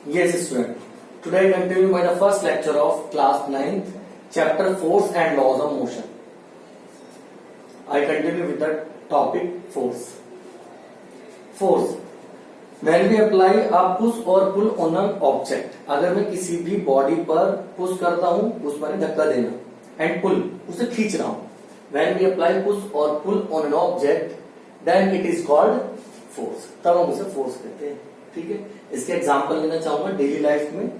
Yes, student. Today I continue by the first lecture of class 9th, chapter Force and Laws of Motion. I continue with the topic Force. Force. When we apply a push or pull on an object, अगर मैं किसी भी body पर push करता हूं, उस पर धक्का देना, एंड पुल, उसे खींच रहा हूं. When we apply push or pull on an object, then it is called force. तब हम उसे फोर्स कहते हैं. ठीक है. इसके एग्जांपल लेना चाहूंगा डेली लाइफ में.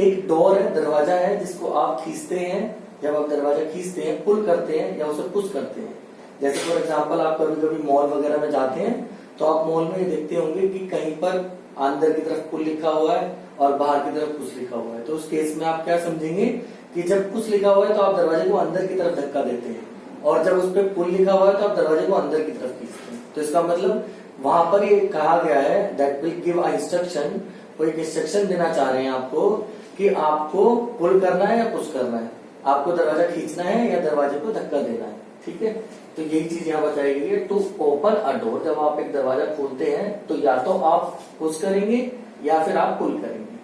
एक डोर है, दरवाजा है, जिसको आप खींचते हैं. जब आप दरवाजा खींचते हैं, पुल करते हैं या उसे पुश करते हैं. जैसे फॉर एग्जांपल आप कभी कभी मॉल वगैरह में जाते हैं तो आप मॉल में देखते होंगे कि कहीं पर अंदर की तरफ पुल लिखा हुआ है और बाहर की तरफ पुश लिखा हुआ है. तो उस केस में आप क्या समझेंगे कि जब पुश लिखा हुआ है तो आप दरवाजे को अंदर की तरफ धक्का देते हैं, और जब उस पर पुल लिखा हुआ है तो आप दरवाजे को अंदर की तरफ खींचते हैं. तो इसका मतलब वहां पर ये कहा गया है that will give a instruction. वो एक इंस्ट्रक्शन देना चाह रहे हैं आपको कि आपको पुल करना है या पुश करना है, आपको दरवाजा खींचना है या दरवाजे को धक्का देना है. ठीक है. तो यही चीज यहाँ बताई गई है. टू ओपन अ डोर, जब आप एक दरवाजा खोलते हैं तो या तो आप पुश करेंगे या फिर आप पुल करेंगे.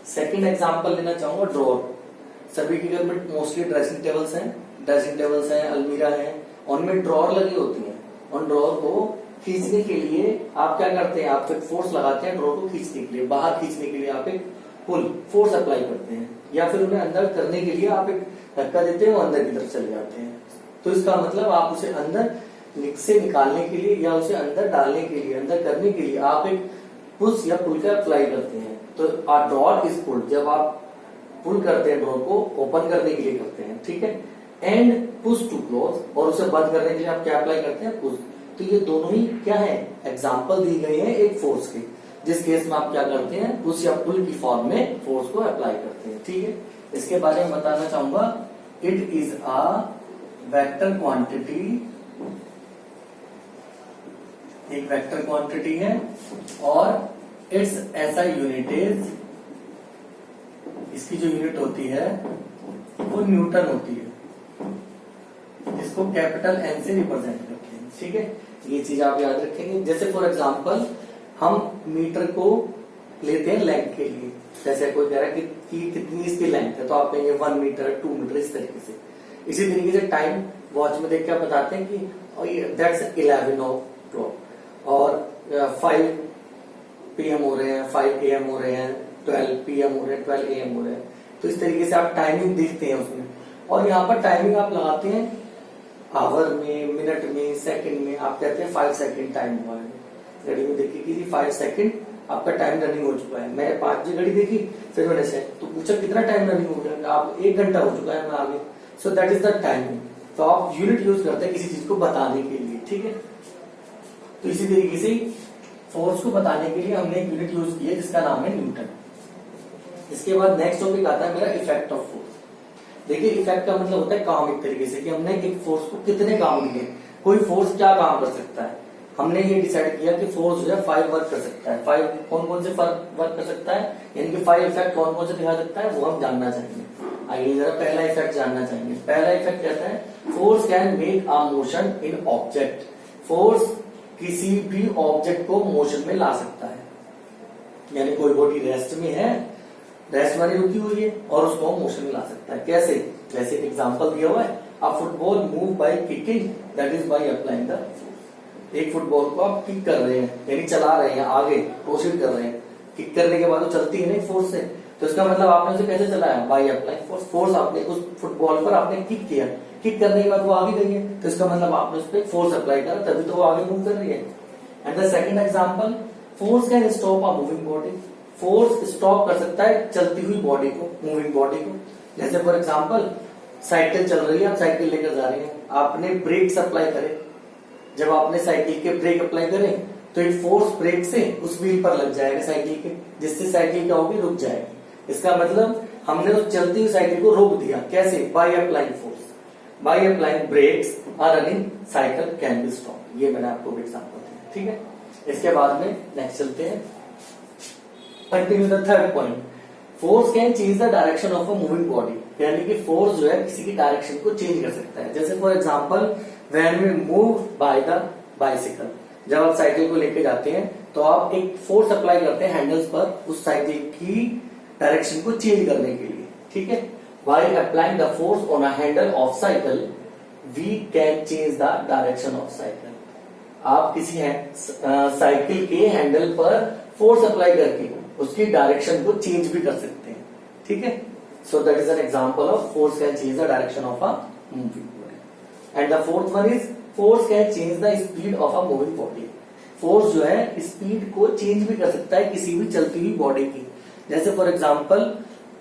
सेकंड एग्जांपल लेना चाहूंगा ड्रॉर. सभी के घर में मोस्टली ड्रेसिंग टेबल्स हैं, अलमीरा है, उनमें ड्रॉर लगी होती है. उन ड्रॉर को खींचने के लिए आप क्या करते हैं, आप एक फोर्स लगाते हैं ड्रॉर को खींचने के लिए, बाहर खींचने के लिए आप एक पुल फोर्स अप्लाई करते हैं, या फिर उन्हें अंदर करने के लिए आप एक धक्का देते हैं, वो अंदर की तरफ चले जाते हैं. तो इसका मतलब आप उसे अंदर से निकालने के लिए या उसे अंदर डालने के लिए, अंदर करने के लिए आप एक पुश या पुल का अप्लाई करते हैं. तो आ ड्रॉर इज पुल्ड, जब आप पुल करते हैं ड्रॉर को ओपन करने के लिए करते हैं. ठीक है. एंड पुश टू क्लोज, और उसे बंद करने के लिए आप क्या अप्लाई करते हैं, पुश. तो ये दोनों ही क्या है, एग्जाम्पल दी गई है एक फोर्स की, जिस केस में आप क्या करते हैं, पुश या पुल की फॉर्म में फोर्स को अप्लाई करते हैं. ठीक है. इसके बारे में बताना चाहूंगा. It is a vector quantity, एक वेक्टर क्वांटिटी है, और इट्स ऐसा यूनिट इज, इसकी जो यूनिट होती है वो न्यूटन होती है, जिसको कैपिटल एन से रिप्रेजेंट करते हैं. ठीक है. ये चीज आप याद रखेंगे. जैसे फॉर एग्जांपल हम मीटर को लेते हैं लेंथ के लिए. जैसे कोई कह रहा है कि कितनी इसकी लेंथ है, तो आप कहेंगे 1 मीटर 2 मीटर, इस तरीके से. इसी तरीके से टाइम वॉच में देख के आप बताते हैं कि दैट्स 11 और 5 PM हो रहे हैं, 5 AM हो रहे हैं, 12 PM हो रहे हैं, 12 AM हो रहे हैं. तो इस तरीके से आप टाइमिंग देखते हैं उसमें, और यहाँ पर टाइमिंग आप लगाते हैं आवर में, मिनट में, सेकंड में. आप कहते हैं 5 सेकंड टाइम हुआ है. घड़ी में देखिए कि 5 सेकंड आपका टाइम रनिंग हो चुका है. मैंने 5 बजे घड़ी देखी, फिर मैंने सेट तो पूछा कितना टाइम रनिंग हो गया, आप 1 घंटा हो चुका है, मैं आगे. So that is the timing. तो आप यूनिट यूज करते हैं किसी चीज को बताने के लिए. ठीक है. तो इसी तरीके से फोर्स को बताने के लिए हमने एक यूनिट यूज की है जिसका नाम है न्यूटन. इसके बाद नेक्स्ट टॉपिक आता है मेरा इफेक्ट ऑफ फोर्स. देखिए इफेक्ट का मतलब होता है काम, एक तरीके से कि हमने एक फोर्स को कितने काम दिए, कोई फोर्स क्या काम कर सकता है. हमने ये डिसाइड किया कि फोर्स जो है 5 वर्क कर सकता है. 5 कौन कौन से वर्क कर सकता है, यानी कि 5 इफेक्ट कौन कौन से दिखा सकता है, वो हम जानना चाहेंगे. आइए जरा पहला इफेक्ट जानना चाहेंगे. पहला इफेक्ट कहता है force can make a motion in object. Force किसी भी ऑब्जेक्ट को मोशन में ला सकता है. यानी कोई बॉडी रेस्ट में है, रेस्ट वाली रुकी हुई है, और उसको मोशन में ला सकता है. कैसे, जैसे एक एग्जांपल दिया हुआ है, अ football move by kicking, that is by applying the force. एक फुटबॉल को आप किक कर रहे हैं, यानी चला रहे हैं, आगे प्रोसीड कर रहे हैं. किक करने के बाद वो चलती है नहीं फोर्स से, तो इसका मतलब आपने उसे कैसे चलाया, बाय अप्लाइंग फोर्स. फोर्स आपने उस फुटबॉल पर आपने किक किया, किक करने के बाद वो आगे गई है, तो इसका मतलब आपने उस पर फोर्स अप्लाई करा, तभी तो वो आगे मूव कर रही है. And the second example, force can stop a moving body. Force stop कर सकता है चलती हुई बॉडी को, मूविंग बॉडी को. जैसे फॉर एग्जांपल साइकिल चल रही है, आप साइकिल लेकर जा रहे हैं, आपने ब्रेक्स अप्लाई करे. जब आपने साइकिल के ब्रेक अप्लाई करें तो एक फोर्स ब्रेक से उस व्हील पर लग जाएगा साइकिल के, जिससे साइकिल क्या होगी, रुक जाएगी. इसका मतलब हमने उस चलती हुई साइकिल को रोक दिया. कैसे, by applying force. By applying brakes a running cycle can be stop. ये मैंने आपको एग्जांपल दिया. ठीक है. इसके बाद में नेक्स्ट चलते हैं. Continue the third point, force can change the direction of a moving body. यानी कि फोर्स जो है किसी की डायरेक्शन को चेंज कर सकता है. जैसे for example when we move by the bicycle, जब आप साइकिल को लेके जाते हैं तो आप एक फोर्स अप्लाई करते हैं हैंडल्स पर उस साइकिल की डायरेक्शन को चेंज करने के लिए, ठीक है। While applying the force on a handle of cycle, we can change the direction of cycle. आप किसी साइकिल के हैंडल पर फोर्स अप्लाई करके उसकी डायरेक्शन को चेंज भी कर सकते हैं, ठीक है। So that is an example of force can change the direction of a moving body. And the fourth one is force can change the speed of a moving body. Force जो है speed को change भी कर सकता है किसी भी चलती हुई बॉडी की। जैसे फॉर एग्जाम्पल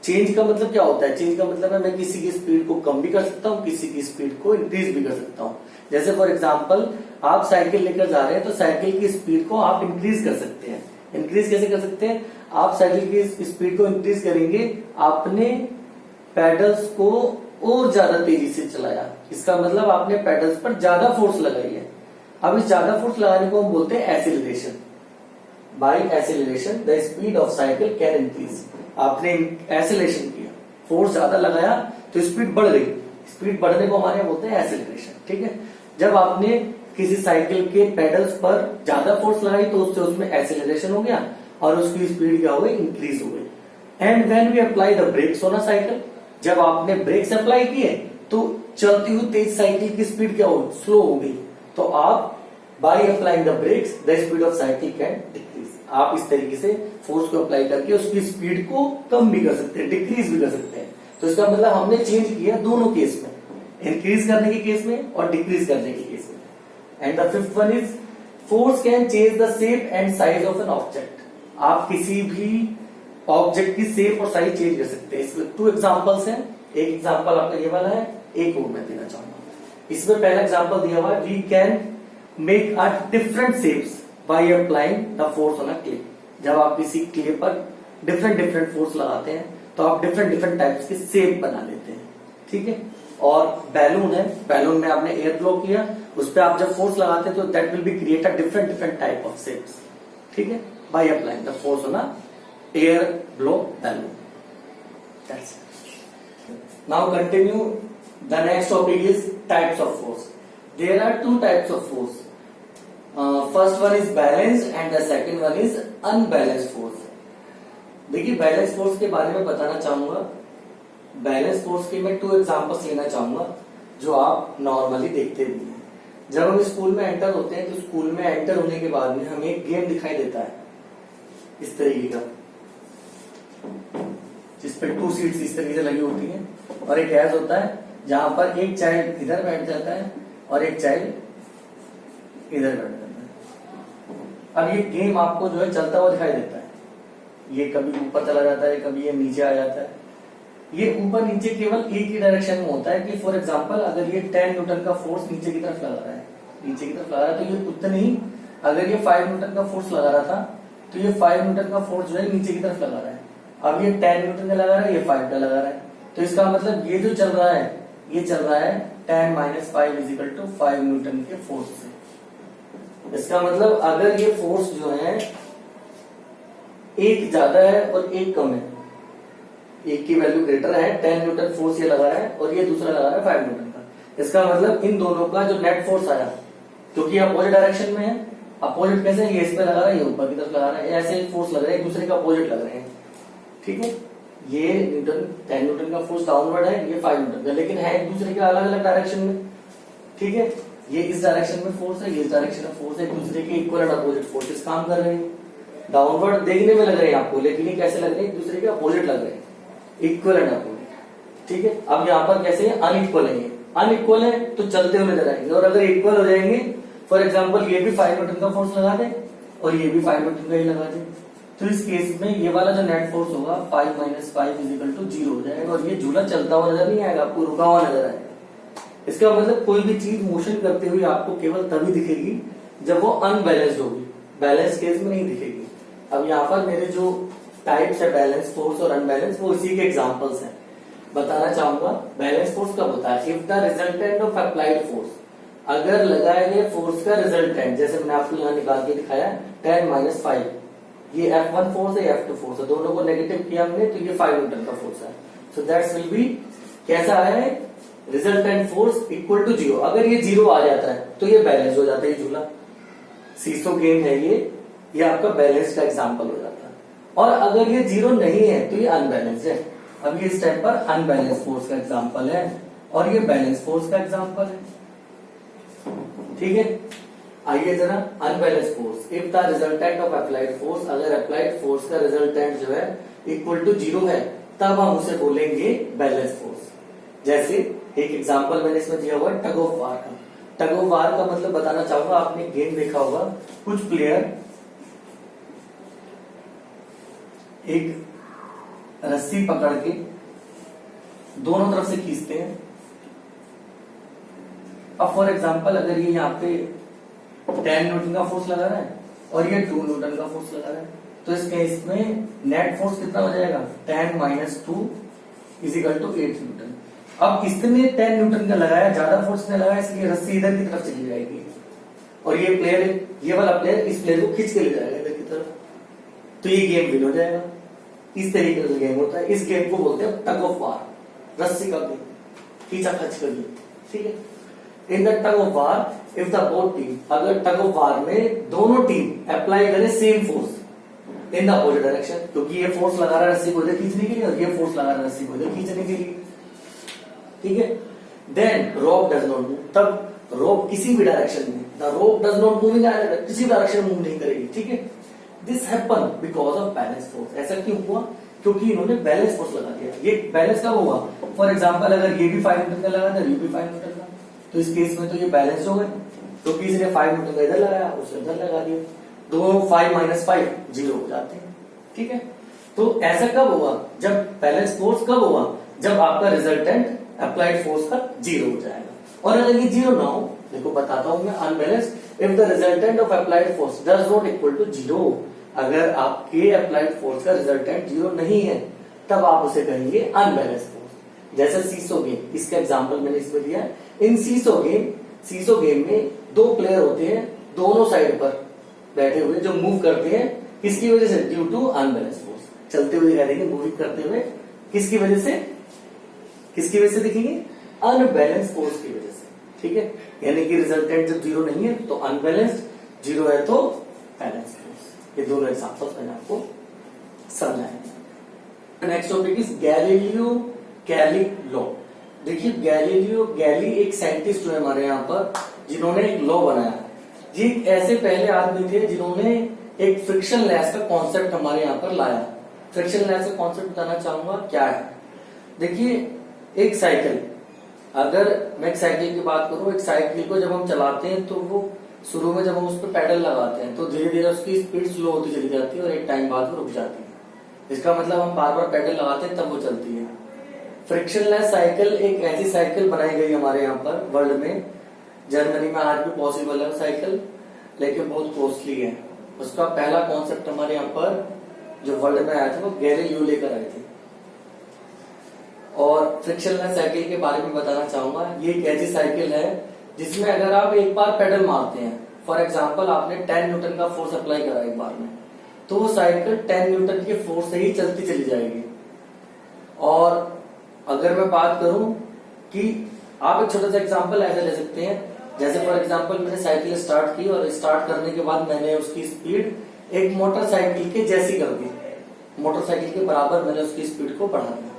चेंज का मतलब क्या होता है? चेंज का मतलब है मैं किसी की स्पीड को कम भी कर सकता हूँ, किसी की स्पीड को इंक्रीज भी कर सकता हूँ। जैसे फॉर एग्जाम्पल आप साइकिल लेकर जा रहे हैं तो साइकिल की स्पीड को आप इंक्रीज कर सकते हैं। इंक्रीज कैसे कर सकते हैं? आप साइकिल की स्पीड को इंक्रीज करेंगे, आपने पैडल्स को और ज्यादा तेजी से चलाया, इसका मतलब आपने पैडल्स पर ज्यादा फोर्स लगाई है। अब इस ज्यादा फोर्स लगाने को हम बोलते हैं acceleration. By acceleration the speed of cycle can increase. आपने एसिलेशन किया, फोर्स ज्यादा लगाया तो स्पीड बढ़ गई, स्पीड बढ़ने को हमारे बोलते हैं एसिलरेशन, ठीक है। जब आपने किसी साइकिल के पेडल्स पर ज्यादा फोर्स लगाई तो उससे उसमें एसिलरेशन हो गया और उसकी स्पीड क्या हो गई? इंक्रीज हो गई। And when we apply the brakes on a cycle, जब आपने ब्रेक्स अप्लाई किए तो चलती हुई तेज साइकिल की स्पीड क्या हो? स्लो हो गई। तो आप by applying the brakes the speed of cycle can decrease. आप इस तरीके से फोर्स को अप्लाई करके उसकी स्पीड को कम भी कर सकते हैं, डिक्रीज भी कर सकते हैं। तो इसका मतलब हमने चेंज किया दोनों केस में, इंक्रीज करने के केस में और डिक्रीज करने के केस में। And the fifth one is force can change the shape and size of an object. आप किसी भी ऑब्जेक्ट की शेप और साइज चेंज कर सकते हैं। इसमें 2 एग्जांपल्स हैं। एक एग्जांपल आपका ये वाला है, एक और मैं देना चाहूंगा। इसमें पहला एग्जांपल दिया हुआ है, we can make a different shapes by applying the force on a clay. जब आप किसी क्ले पर डिफरेंट फोर्स लगाते हैं तो आप डिफरेंट टाइप्स के शेप बना लेते हैं, ठीक है। और बैलून है, बैलून में आपने एयर ब्लो किया, उस पर आप जब फोर्स लगाते हैं तो that will be create a different type of shapes, ठीक है, by applying the force on a air blow balloon. That's it. Now continue the next topic is types of force. There are 2 types of force. First one is balance and the second one is unbalance force. देखिए balance force के बारे में बताना चाहूंगा। Balance force के मैं 2 examples लेना चाहूंगा जो आप नॉर्मली देखते भी हैं। जब हम स्कूल में एंटर होते हैं तो स्कूल में एंटर होने के बाद में हमें एक गेम दिखाई देता है इस तरीके का, जिसपे 2 सीट्स इस तरीके से लगी होती हैं और एक ऐज होता है जहां पर एक चाइल्ड इधर बैठ जाता है और एक चाइल्ड इधर बैठ जाता है। अब ये गेम आपको जो है चलता हुआ दिखाई देता है। ये कभी ऊपर चला जाता है, कभी ये नीचे आ जाता है। ये ऊपर नीचे केवल एक ही डायरेक्शन में होता है कि फॉर एग्जांपल अगर ये 10 न्यूटन का फोर्स नीचे की तरफ लगा रहा है, नीचे की तरफ लगा रहा है तो ये उतनी ही, अगर ये 5 न्यूटन का फोर्स लगा रहा था तो ये 5 न्यूटन का फोर्स जो है नीचे की तरफ लगा रहा है। अब ये 10 न्यूटन का लगा रहा है, ये 5 का लगा रहा है। तो इसका मतलब ये जो चल रहा है, ये चल रहा है 10 - 5 = 5 न्यूटन के फोर्स से। इसका मतलब अगर ये फोर्स जो है एक ज्यादा है और एक कम है, एक की वैल्यू ग्रेटर है, 10 न्यूटन फोर्स ये लगा रहा है और ये दूसरा लगा रहा है 5 न्यूटन का, इसका मतलब इन दोनों का जो नेट फोर्स आया, क्योंकि अपोजिट डायरेक्शन में है, अपोजिट कैसे है, ये इस पे लगा रहा है, ये ऊपर की तरफ लगा रहा है, ऐसे फोर्स लग रहे हैं, एक दूसरे का अपोजिट लग रहे हैं, ठीक है। ये न्यूटन 10 न्यूटन का फोर्स डाउनवर्ड है, ये 5 न्यूटन का, लेकिन है एक दूसरे के अलग अलग डायरेक्शन में, ठीक है। ये इस डायरेक्शन में फोर्स है, ये इस डायरेक्शन में फोर्स है, एक दूसरे के इक्वल एंड अपोजिट फोर्सेस काम कर रहे हैं। डाउनवर्ड देखने में लग रहे हैं आपको, लेकिन ये कैसे लग रहे हैं, एक दूसरे के अपोजिट लग रहे हैं, इक्वल एंड अपोजिट, ठीक है। अब यहाँ पर कैसे है, अनइक्वल है, अनइक्वल है तो चलते हुए नजर आएंगे, और अगर इक्वल हो जाएंगे, फॉर एग्जाम्पल ये भी 5 न्यूटन का फोर्स लगा दे और ये भी 5 न्यूटन का ही लगा दे, तो इस केस में ये वाला जो नेट फोर्स होगा 5 - 5 = 0 हो जाएगा और ये झूला चलता हुआ नजर नहीं आएगा, आपको रुका हुआ नजर आएगा। इसका मतलब कोई भी चीज मोशन करते हुए आपको केवल तभी दिखेगी जब वो अनबैलेंस्ड होगी, बैलेंस केस में नहीं दिखेगी। अब यहाँ पर मेरे जो टाइप्स है बैलेंस फोर्स और अनबैलेंस, वो इसी के एग्जांपल्स हैं। बताना चाहूंगा बैलेंस फोर्स कब होता है, if the resultant of applied force, अगर लगाए गए फोर्स का रिजल्टेंट, जैसे मैंने आपको यहाँ निकाल के दिखाया 10 - 5, ये F1 फोर्स है, F2 फोर्स है, दोनों को नेगेटिव किया हमने तो ये 5 न्यूटन का फोर्स है। सो दैट्स विल बी कैसा है, रिजल्टेंट फोर्स इक्वल टू 0। अगर ये 0 आ जाता है तो ये बैलेंस हो जाता है झूला, सीसो गेम है ये आपका बैलेंस का एग्जांपल हो जाता है। और अगर ये 0 नहीं है तो ये अनबैलेंस है। अब ये इस टाइप पर अनबैलेंस फोर्स का एग्जांपल है और ये बैलेंस फोर्स का एग्जांपल है। ठीक है, आइए जरा unbalance force. If the resultant of applied force, अगर अप्लाइड फोर्स का रिजल्टेंट जो है इक्वल टू 0 है तब हम उसे बोलेंगे बैलेंस फोर्स। जैसे एक एग्जांपल मैंने इसमें दिया हुआ है टग ऑफ वार का। टग ऑफ वार का मतलब बताना चाहूंगा, आपने गेम देखा होगा, कुछ प्लेयर एक रस्सी पकड़ के दोनों तरफ से खींचते हैं। अब फॉर एग्जांपल अगर ये यहाँ पे 10 न्यूटन का फोर्स लगा रहा है और ये 2 न्यूटन का फोर्स लगा रहा है, तो इस केस में नेट फोर्स कितना हो जाएगा, 10 - 2 = 8 न्यूटन। अब इसने 10 न्यूटन का लगाया, ज्यादा फोर्स ने लगाया, इसलिए रस्सी इधर की तरफ चली जाएगी और ये प्लेयर, ये वाला प्लेयर इस प्लेयर को खींच के ले जाएगा इधर की तरफ, तो ये गेम विन हो जाएगा। इस तरीके से गेम होता है। इस गेम को बोलते हैं टग ऑफ वार, रस्सी का गेम, खींचा खच का गेम। ठीक है, in the tug of war if the both team, अगर टग ऑफ वार में दोनों टीम अप्लाई करे same force in the opposite direction, क्योंकि ये फोर्स लगा रहा है रस्सी को इधर खींचने के लिए और ये फोर्स लगा रहा है रस्सी को इधर खींचने के लिए। ठीक है, then rope does not move, तब रोप किसी भी डायरेक्शन में, the rope does not move in direction, किसी डायरेक्शन में मूव नहीं करेगी। ठीक है, this happen because of balance force. ऐसा क्यों हुआ, क्योंकि इन्होंने बैलेंस फोर्स लगा दिया। ये बैलेंस कब हुआ, फॉर एग्जांपल अगर ये भी 5 न्यूटन का लगा था, ये भी 5 न्यूटन का, तो इस केस में तो ये बैलेंस हो गए, क्योंकि इसने 5 न्यूटन का इधर लगाया, उसने इधर लगा दिया, दोनों 5 - 5 0 हो जाते हैं। ठीक है, तो ऐसा कब हुआ, जब बैलेंस फोर्स कब हुआ, जब आपका रिजल्टेंट अप्लाइड फोर्स का 0 हो जाएगा। और अगर ये 0 ना हो, देखो बताता हूं मैं, unbalanced if the resultant of applied force does not equal to 0, अगर आपके अप्लाइड फोर्स का रिजल्टेंट 0 नहीं है तब आप उसे कहेंगे अनबैलेंस फोर्स। जैसे सीसो गेम, इसका एग्जांपल मैंने इसमें दिया है। इन सीसो गेम में 2 प्लेयर होते हैं दोनों साइड पर बैठे हुए, जो मूव करते हैं किसकी वजह से, ड्यू टू अनबैलेंस फोर्स। चलते हुए दिखाई देंगे, मूविंग करते हुए, किसकी वजह से, किसकी वजह से दिखेंगे, अनबैलेंस फोर्स की वजह से। ठीक है, यानी कि रिजल्टेंट जब 0 नहीं है तो अनबैलेंस्ड, 0 है तो बैलेंस फोर्स। ये दोनों एग्जांपल्स मैंने आपको समझाए। Next topic is Galileo Galli law. देखिए गैली एक साइंटिस्ट हुए हमारे यहाँ पर, जिन्होंने एक लॉ बनाया। ये ऐसे पहले आदमी थे जिन्होंने एक फ्रिक्शन लेस का कॉन्सेप्ट हमारे यहाँ पर लाया। फ्रिक्शन लेस का कॉन्सेप्ट बताना चाहूंगा क्या है। देखिए एक साइकिल, अगर मैं एक साइकिल की बात करूं, एक साइकिल को जब हम चलाते हैं तो वो शुरू में जब हम उस पर पैडल लगाते हैं तो धीरे धीरे उसकी स्पीड स्लो होती चली जाती है और एक टाइम बाद वो रुक जाती है। इसका मतलब हम बार बार पैडल लगाते हैं तब वो चलती है। फ्रिक्शनलेस साइकिल एक ऐसी साइकिल बनाई गई हमारे यहाँ पर वर्ल्ड में, जर्मनी में आज भी पॉसिबल है साइकिल, लेकिन बहुत कॉस्टली है। उसका पहला कॉन्सेप्ट हमारे यहाँ पर जो वर्ल्ड में आया था वो गैलीलियो लेकर आए थे। और फ्रिक्शनलेस साइकिल के बारे में बताना चाहूंगा। ये एक ऐसी साइकिल है जिसमें अगर आप एक बार पेडल मारते हैं, फॉर एग्जांपल आपने 10 न्यूटन का फोर्स अप्लाई करा एक बार में, तो वो साइकिल 10 न्यूटन के फोर्स से ही चलती चली जाएगी। और अगर मैं बात करूं कि आप एक छोटा सा एग्जांपल ऐसे ले सकते हैं, जैसे फॉर एग्जांपल मैंने साइकिल स्टार्ट की और स्टार्ट करने के बाद मैंने उसकी स्पीड एक मोटरसाइकिल के जैसी कर दी, मोटरसाइकिल के बराबर मैंने उसकी स्पीड को बढ़ा दिया,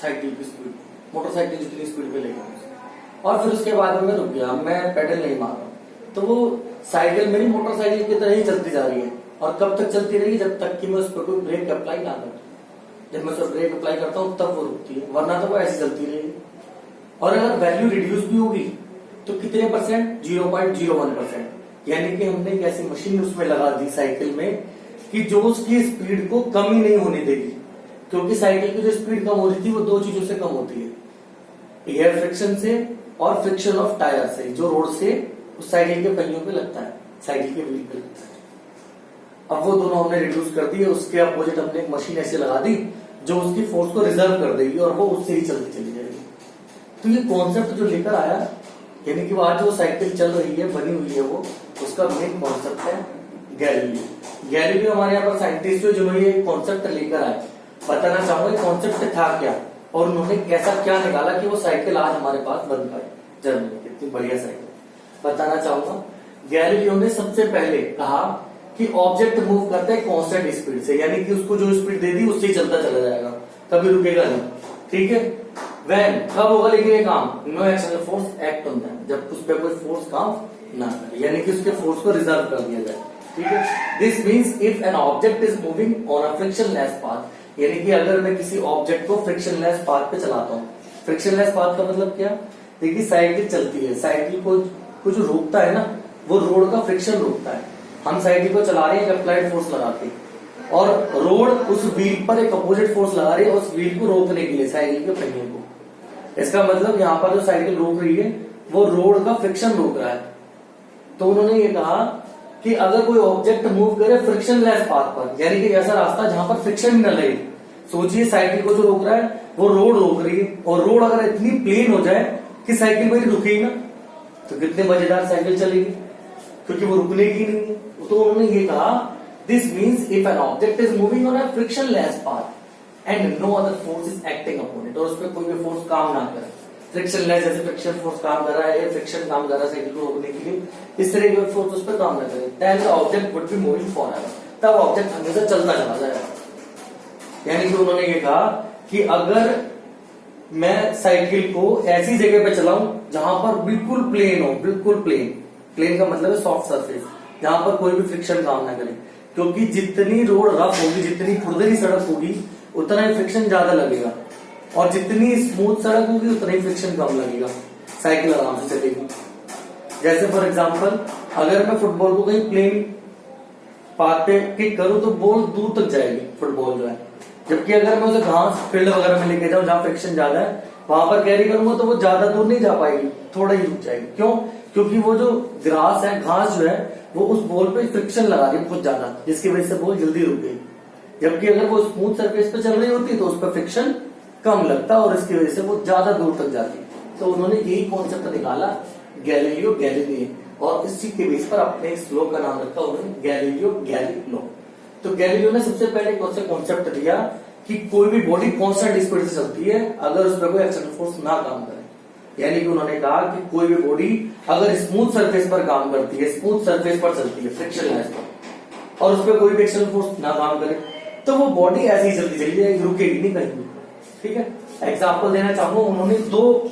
साइकिल की स्पीड, मोटरसाइकिल जितनी स्पीड पे लेकर, और फिर उसके बाद मैं रुक गया, मैं पेडल नहीं मार रहा, तो वो साइकिल मेरी मोटरसाइकिल की तरह ही चलती जा रही है। और कब तक चलती रहेगी, जब तक कि मैं उस पर कोई ब्रेक अप्लाई ना करूं। जब मैं उस पर ब्रेक अप्लाई करता हूं तब वो रुकती है, वरना तो वो ऐसी चलती रहेगी। और अगर वैल्यू रिड्यूस भी होगी तो कितने परसेंट, 0.01%। यानी कि हमने एक ऐसी मशीन उसमें लगा दी साइकिल में कि जो उसकी स्पीड को कम ही नहीं होने देगी, क्योंकि साइकिल की जो स्पीड कम हो रही थी वो 2 चीजों से कम होती है, एयर फ्रिक्शन से और फ्रिक्शन ऑफ टायर से, जो रोड से उस साइकिल के पहियों पे लगता है, साइकिल के व्हील पे लगता है। अब वो दोनों हमने रिड्यूस कर दिए, उसके अपोजिट हमने एक मशीन ऐसे लगा दी जो उसकी फोर्स को रिजर्व कर देगी और वो उससे ही चलती चली जाएगी। तो ये कॉन्सेप्ट जो लेकर आया, यानी कि वो आज जो साइकिल चल रही है, बनी हुई है, वो उसका मेन कॉन्सेप्ट है गैलीलियो। गैलीलियो हमारे यहाँ पर साइंटिस्ट है जिन्होंने ये कॉन्सेप्ट लेकर आए। बताना चाहूंगा कॉन्सेप्ट था क्या और उन्होंने कैसा क्या निकाला कि वो साइकिल आज हमारे पास बन पाई जर्मनी की, इतनी बढ़िया साइकिल। बताना चाहूंगा गैलीलियो ने सबसे पहले कहा कि ऑब्जेक्ट मूव करता है कांस्टेंट स्पीड से, यानी कि उसको जो स्पीड दे दी उससे ही चलता चला जाएगा, कभी रुकेगा नहीं। ठीक है, व्हेन कब होगा लेकिन ये काम, no external force act on them, जब उस पर कोई फोर्स काम ना करे, यानी कि उसके फोर्स को रिजर्व कर दिया जाए। ठीक है, this means if an object is moving on a frictionless path, यानी कि अगर मैं किसी ऑब्जेक्ट को फ्रिक्शनलेस पाथ पे चलाता हूँ। फ्रिक्शनलेस पाथ का मतलब क्या, देखिए साइकिल चलती है, साइकिल को जो रोकता है ना वो रोड का फ्रिक्शन रोकता है। हम साइकिल को चला रहे हैं अप्लाइड फोर्स लगा के, और रोड उस व्हील पर एक अपोजिट फोर्स लगा रही है उस व्हील को रोकने के लिए, साइकिल के पहिए को। इसका मतलब यहाँ पर जो साइकिल रोक रही है वो रोड का फ्रिक्शन रोक रहा है। तो उन्होंने ये कहा कि अगर कोई ऑब्जेक्ट मूव करे फ्रिक्शनलेस पाथ पर, यानी कि ऐसा रास्ता जहां पर फ्रिक्शन ही न लगे, सोचिए साइकिल को जो रोक रहा है वो रोड रोक रही है, और रोड अगर इतनी प्लेन हो जाए कि साइकिल मेरी रुकेगी ना, तो कितने मजेदार साइकिल चलेगी, क्योंकि वो रुकने की नहीं है। तो उन्होंने ये कहा this means if an object is moving on a frictionless path and no other force is acting upon it, और उस पर कोई भी फोर्स काम ना करे, फ्रिक्शनलेस जैसे फ्रिक्शन फोर्स काम कर रहा है, फ्रिक्शन काम कर रहा है साइकिल को रोकने के लिए, इस तरह के फोर्स उस पर काम ना करे, then the object would be moving forever, तब ऑब्जेक्ट हमेशा चलता चला जाएगा। यानी कि उन्होंने ये कहा कि अगर मैं साइकिल को ऐसी जगह पे चलाऊं जहां पर बिल्कुल प्लेन हो, बिल्कुल प्लेन का मतलब है सॉफ्ट सरफेस, जहां पर कोई भी फ्रिक्शन काम ना करे, क्योंकि जितनी रोड रफ होगी, जितनी खुरदरी सड़क होगी, उतना ही फ्रिक्शन ज्यादा लगेगा, और जितनी स्मूथ सड़क होगी उतना ही फ्रिक्शन कम लगेगा, साइकिल आराम से चलेगी। जैसे फॉर एग्जांपल अगर मैं फुटबॉल को कहीं प्लेन पाथ पे किक करूं तो बॉल दूर तक जाएगी, फुटबॉल जो है, जबकि अगर मैं उसे घास फील्ड वगैरह में लेके जाऊं जहां फ्रिक्शन ज्यादा है, वहां पर कैरी करूंगा तो वो ज्यादा दूर नहीं जा पाएगी, थोड़ा ही रुक जाएगी। क्यों? क्योंकि वो जो ग्रास है, घास जो है, वो उस बॉल पे फ्रिक्शन लगा रही है बहुत ज्यादा, जिसकी वजह से बॉल जल्दी रुक गई। जबकि अगर वो स्मूथ सरफेस पे चल रही होती तो उस पर फ्रिक्शन कम लगता और इसकी वजह से वो ज्यादा दूर तक जाती। तो उन्होंने यही कॉन्सेप्ट निकाला गैलीलियो गैलीली, और इसी के बेस पर अपने इस लॉ का नाम रखा उन्होंने गैलीलियो गैली लॉ। तो गैलीलियो ने सबसे पहले कौन सा कॉन्सेप्ट दिया कि कोई भी बॉडी कांस्टेंट स्पीड से चलती है अगर उस पर कोई एक्सटर्नल फोर्स ना काम करे। यानी कि उन्होंने कहा कि कोई भी बॉडी अगर स्मूथ सरफेस पर काम करती है, स्मूथ सरफेस पर चलती है फ्रिक्शनलेस पर, और उस पर कोई भी एक्सटर्नल फोर्स ना काम करे, तो वो बॉडी ऐसे ही चलती चली जाएगी, रुकेगी नहीं कहीं भी। ठीक है, एग्जाम्पल देना चाहूंगा, उन्होंने दो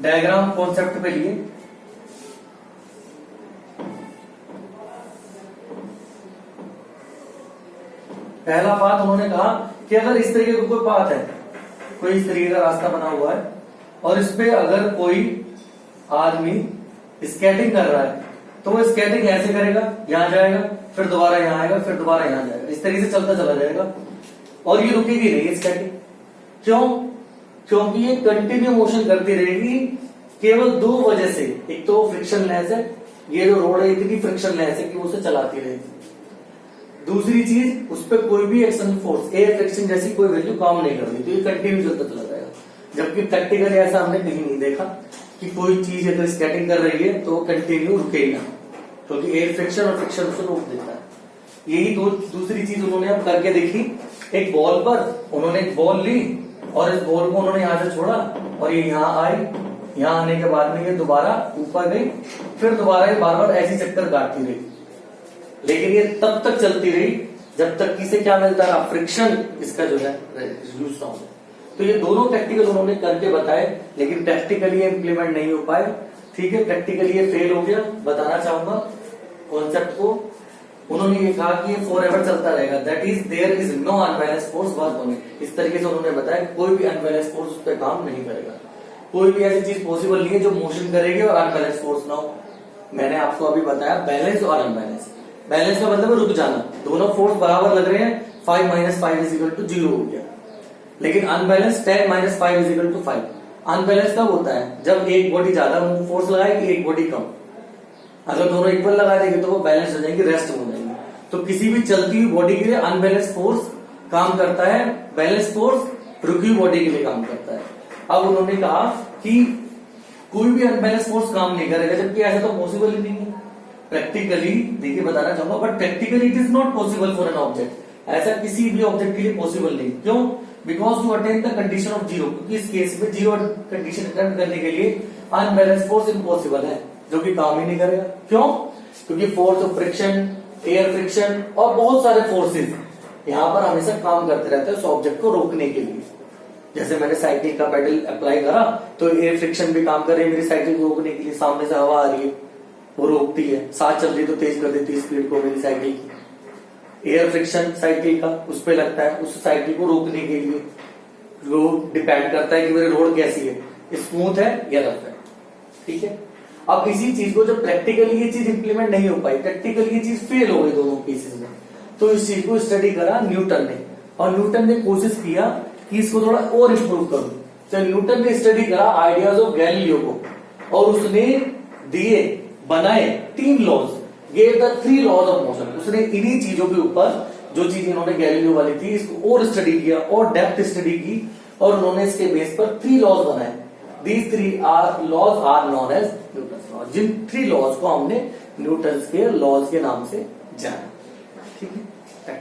डायग्राम कॉन्सेप्ट पे लिए। पहला बात उन्होंने कहा कि अगर इस तरीके का कोई पाथ है, कोई इस तरीके का रास्ता बना हुआ है, और इस पे अगर कोई आदमी स्केटिंग कर रहा है, तो वो स्केटिंग ऐसे करेगा, यहां जाएगा, फिर दोबारा यहां आएगा, फिर दोबारा यहां जाएगा, इस तरीके से चलता चला जाएगा, और ये रुकेगी नहीं स्केटिंग। क्यों? क्योंकि ये कंटिन्यू मोशन करती रहेगी, केवल दो वजह से, एक तो फ्रिक्शनलेस है, ये जो रोड है इतनी फ्रिक्शनलेस है कि वो उसे चलाती रहेगी। दूसरी चीज, उस पर कोई भी एक्सटर्नल फोर्स, एयर फ्रिक्शन जैसी कोई वैल्यू काम नहीं करती, तो ये कंटिन्यू चलता चला जाएगा। जबकि प्रैक्टिकली ऐसा हमने कहीं नहीं देखा कि कोई चीज अगर स्केटिंग कर रही है तो वो कंटिन्यू रुकेगी ना, क्योंकि एयर फ्रिक्शन और फ्रिक्शन उसे रोक देता है। यही दूसरी चीज उन्होंने अब करके देखी। एक बॉल पर उन्होंने एक बॉल ली और इस बॉल को उन्होंने यहां से छोड़ा और ये यहां आई, यहां आने के बाद में ये दोबारा ऊपर गई, फिर दोबारा ये बार बार ऐसी चक्कर काटती रही, लेकिन ये तब तक चलती रही जब तक इसे क्या मिलता रहा, फ्रिक्शन इसका जो है रिड्यूस ना हो। तो ये दोनों प्रैक्टिकल उन्होंने करके बताए, लेकिन प्रैक्टिकली इम्प्लीमेंट नहीं हो पाए। ठीक है, प्रैक्टिकली ये फेल हो गया। बताना चाहूंगा कॉन्सेप्ट को, उन्होंने ये कहा कि ये फॉरएवर चलता रहेगा, that is there is no unbalance force work on it. इस तरीके से उन्होंने बताया कोई भी अनबैलेंस फोर्स उस पर काम नहीं करेगा, कोई भी ऐसी चीज पॉसिबल नहीं है जो मोशन करेगी और अनबैलेंस फोर्स ना हो। मैंने आपको अभी बताया बैलेंस और अनबैलेंस। बैलेंस का मतलब रुक जाना, दोनों फोर्स बराबर लग रहे हैं, 5 - 5 = 0 हो गया। लेकिन अनबैलेंस 10 - 5 = 5। अनबैलेंस कब होता है? जब एक बॉडी ज्यादा फोर्स लगाएगी, एक बॉडी कम। अगर दोनों इक्वल लगा देंगे तो वो बैलेंस हो जाएंगे, रेस्ट हो जाएंगे। तो किसी भी चलती हुई बॉडी के लिए अनबैलेंस फोर्स काम करता है, बैलेंस फोर्स रुकी हुई बॉडी के लिए काम करता है। अब उन्होंने कहा कि कोई भी अनबैलेंस फोर्स काम नहीं करेगा, जबकि ऐसा तो पॉसिबल ही नहीं है प्रैक्टिकली। देखिए बताना चाहूंगा, but practically it is not possible for an object. ऐसा किसी भी ऑब्जेक्ट के लिए पॉसिबल नहीं। क्यों? Because to attain the condition of zero, क्योंकि इस केस में जीरो कंडीशन अटेंड करने के लिए अनबैलेंस फोर्स इम्पॉसिबल है, जो कि काम ही नहीं करेगा। क्यों? क्योंकि force of friction, air friction और बहुत सारे फोर्सेस यहाँ पर हमेशा काम करते रहते हैं उस ऑब्जेक्ट को रोकने के लिए। जैसे मैंने साइकिल का पेडल अप्लाई करा तो एयर फ्रिक्शन भी काम कर रही है मेरी साइकिल को रोकने के लिए, सामने से हवा आ रही है वो रोकती है, साथ चल रही तो तेज कर देती है स्पीड को मेरी साइकिल की। एयर फ्रिक्शन साइकिल का उस पर लगता है उस साइकिल को रोकने के लिए। रोड डिपेंड करता है कि मेरी रोड कैसी है, स्मूथ है या रफ है, ठीक है। अब इसी चीज को जब प्रैक्टिकली ये चीज इंप्लीमेंट नहीं हो पाई, प्रैक्टिकली ये चीज फेल हो गई दोनों केसेस में, तो इस चीज को स्टडी करा न्यूटन ने, और न्यूटन ने कोशिश किया कि इसको थोड़ा और इंप्रूव करूं। तो न्यूटन ने स्टडी करा आइडियाज ऑफ गैलीलियो को, और उसने दिए बनाए 3 laws, gave the 3 laws of motion. उसने इन्हीं चीजों के ऊपर जो चीज इन्होंने गैलीलियो वाली थी इसको और स्टडी किया और डेप्थ स्टडी की, और उन्होंने इसके बेस पर 3 लॉज बनाए। These 3 laws are known as Newton's laws. जिन 3 लॉज को हमने न्यूटन्स के लॉज के नाम से जाना, ठीक है।